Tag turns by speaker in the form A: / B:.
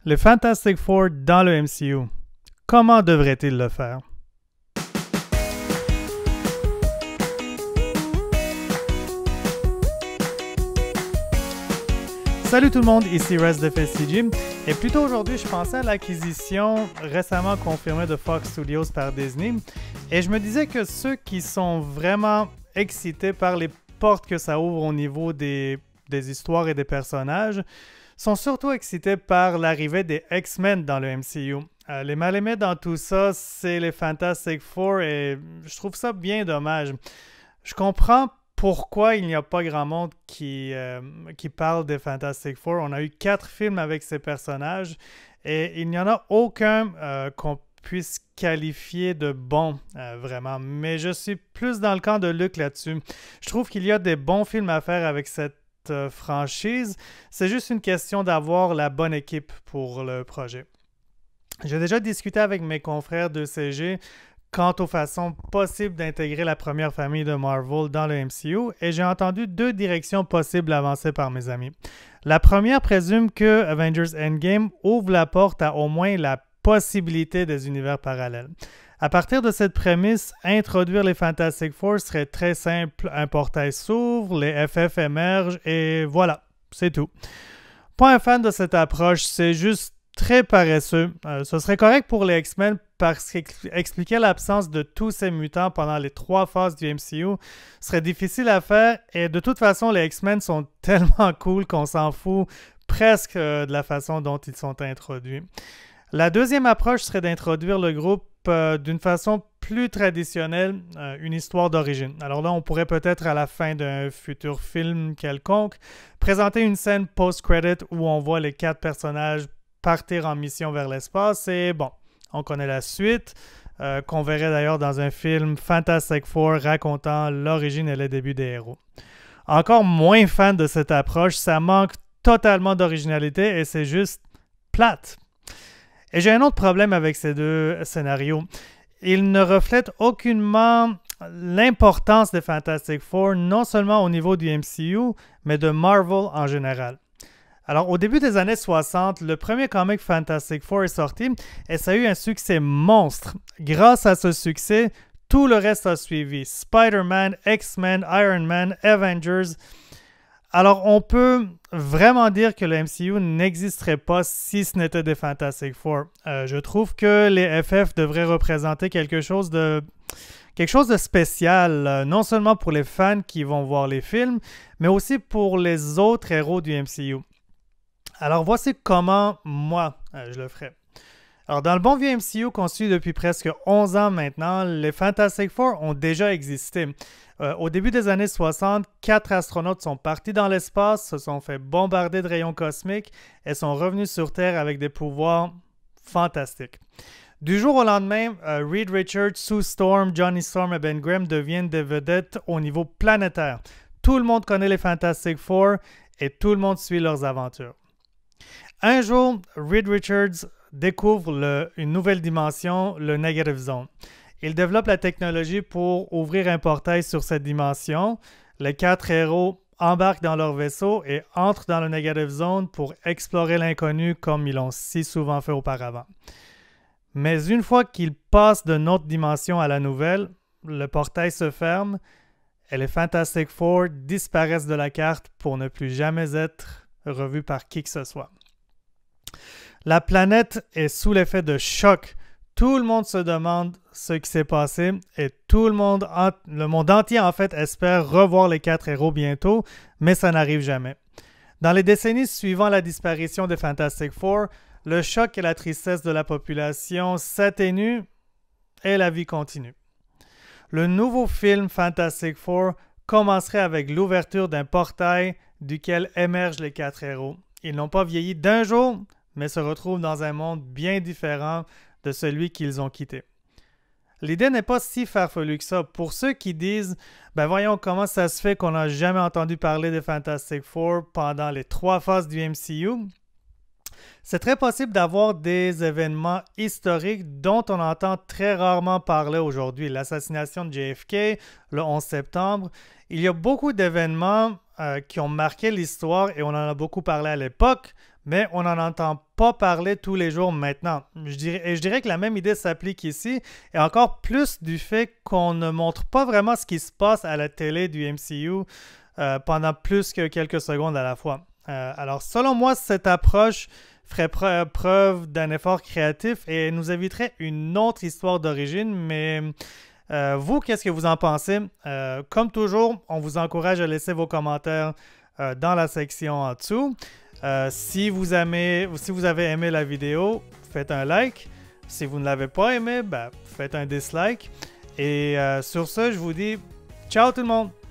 A: Les Fantastic Four dans le MCU. Comment devraient-ils le faire? Salut tout le monde, ici Rez de FSCG. Et plus tôt aujourd'hui, je pensais à l'acquisition récemment confirmée de Fox Studios par Disney. Et je me disais que ceux qui sont vraiment excités par les portes que ça ouvre au niveau des histoires et des personnages sont surtout excités par l'arrivée des X-Men dans le MCU. Les mal-aimés dans tout ça, c'est les Fantastic Four et je trouve ça bien dommage. Je comprends pourquoi il n'y a pas grand monde qui parle des Fantastic Four. On a eu 4 films avec ces personnages et il n'y en a aucun qu'on puisse qualifier de bon, vraiment. Mais je suis plus dans le camp de Luc là-dessus. Je trouve qu'il y a des bons films à faire avec cette franchise. C'est juste une question d'avoir la bonne équipe pour le projet. J'ai déjà discuté avec mes confrères de CG quant aux façons possibles d'intégrer la première famille de Marvel dans le MCU et j'ai entendu 2 directions possibles avancées par mes amis. La première présume que Avengers Endgame ouvre la porte à au moins la possibilité des univers parallèles. À partir de cette prémisse, introduire les Fantastic Four serait très simple. Un portail s'ouvre, les FF émergent et voilà, c'est tout. Pas un fan de cette approche, c'est juste très paresseux. Ce serait correct pour les X-Men parce qu'expliquer l'absence de tous ces mutants pendant les 3 phases du MCU serait difficile à faire et de toute façon, les X-Men sont tellement cool qu'on s'en fout presque de la façon dont ils sont introduits. La deuxième approche serait d'introduire le groupe d'une façon plus traditionnelle, une histoire d'origine. Alors là, on pourrait peut-être à la fin d'un futur film quelconque présenter une scène post-credit où on voit les 4 personnages partir en mission vers l'espace et bon, on connaît la suite, qu'on verrait d'ailleurs dans un film Fantastic Four racontant l'origine et le début des héros. Encore moins fan de cette approche, ça manque totalement d'originalité et c'est juste plate. Et j'ai un autre problème avec ces 2 scénarios. Ils ne reflètent aucunement l'importance des Fantastic Four, non seulement au niveau du MCU, mais de Marvel en général. Alors, au début des années 60, le premier comic Fantastic Four est sorti et ça a eu un succès monstre. Grâce à ce succès, tout le reste a suivi. Spider-Man, X-Men, Iron Man, Avengers. Alors, on peut vraiment dire que le MCU n'existerait pas si ce n'était des Fantastic Four. Je trouve que les FF devraient représenter quelque chose de spécial, non seulement pour les fans qui vont voir les films, mais aussi pour les autres héros du MCU. Alors, voici comment moi, je le ferais. Alors, dans le bon vieux MCU qu'on suit depuis presque 11 ans maintenant, les Fantastic Four ont déjà existé. Au début des années 60, 4 astronautes sont partis dans l'espace, se sont fait bombarder de rayons cosmiques et sont revenus sur Terre avec des pouvoirs fantastiques. Du jour au lendemain, Reed Richards, Sue Storm, Johnny Storm et Ben Grimm deviennent des vedettes au niveau planétaire. Tout le monde connaît les Fantastic Four et tout le monde suit leurs aventures. Un jour, Reed Richards découvre une nouvelle dimension, le Negative Zone. Il développe la technologie pour ouvrir un portail sur cette dimension. Les 4 héros embarquent dans leur vaisseau et entrent dans le Negative Zone pour explorer l'inconnu comme ils l'ont si souvent fait auparavant. Mais une fois qu'ils passent de notre dimension à la nouvelle, le portail se ferme et les Fantastic Four disparaissent de la carte pour ne plus jamais être revus par qui que ce soit. La planète est sous l'effet de choc. Tout le monde se demande ce qui s'est passé et le monde entier en fait espère revoir les 4 héros bientôt, mais ça n'arrive jamais. Dans les décennies suivant la disparition des Fantastic Four, le choc et la tristesse de la population s'atténuent et la vie continue. Le nouveau film Fantastic Four commencerait avec l'ouverture d'un portail duquel émergent les 4 héros. Ils n'ont pas vieilli d'un jour, mais se retrouvent dans un monde bien différent de celui qu'ils ont quitté. L'idée n'est pas si farfelue que ça. Pour ceux qui disent « Ben voyons comment ça se fait qu'on n'a jamais entendu parler des Fantastic Four pendant les 3 phases du MCU », c'est très possible d'avoir des événements historiques dont on entend très rarement parler aujourd'hui. L'assassination de JFK, le 11 septembre. Il y a beaucoup d'événements qui ont marqué l'histoire et on en a beaucoup parlé à l'époque, mais on n'en entend pas parler tous les jours maintenant. Je dirais que la même idée s'applique ici, et encore plus du fait qu'on ne montre pas vraiment ce qui se passe à la télé du MCU pendant plus que quelques secondes à la fois. Alors, selon moi, cette approche ferait preuve d'un effort créatif et nous éviterait une autre histoire d'origine, mais vous, qu'est-ce que vous en pensez? Comme toujours, on vous encourage à laisser vos commentaires dans la section en dessous. Si vous avez aimé la vidéo, faites un like. Si vous ne l'avez pas aimé, ben, faites un dislike. Et sur ce, je vous dis ciao tout le monde!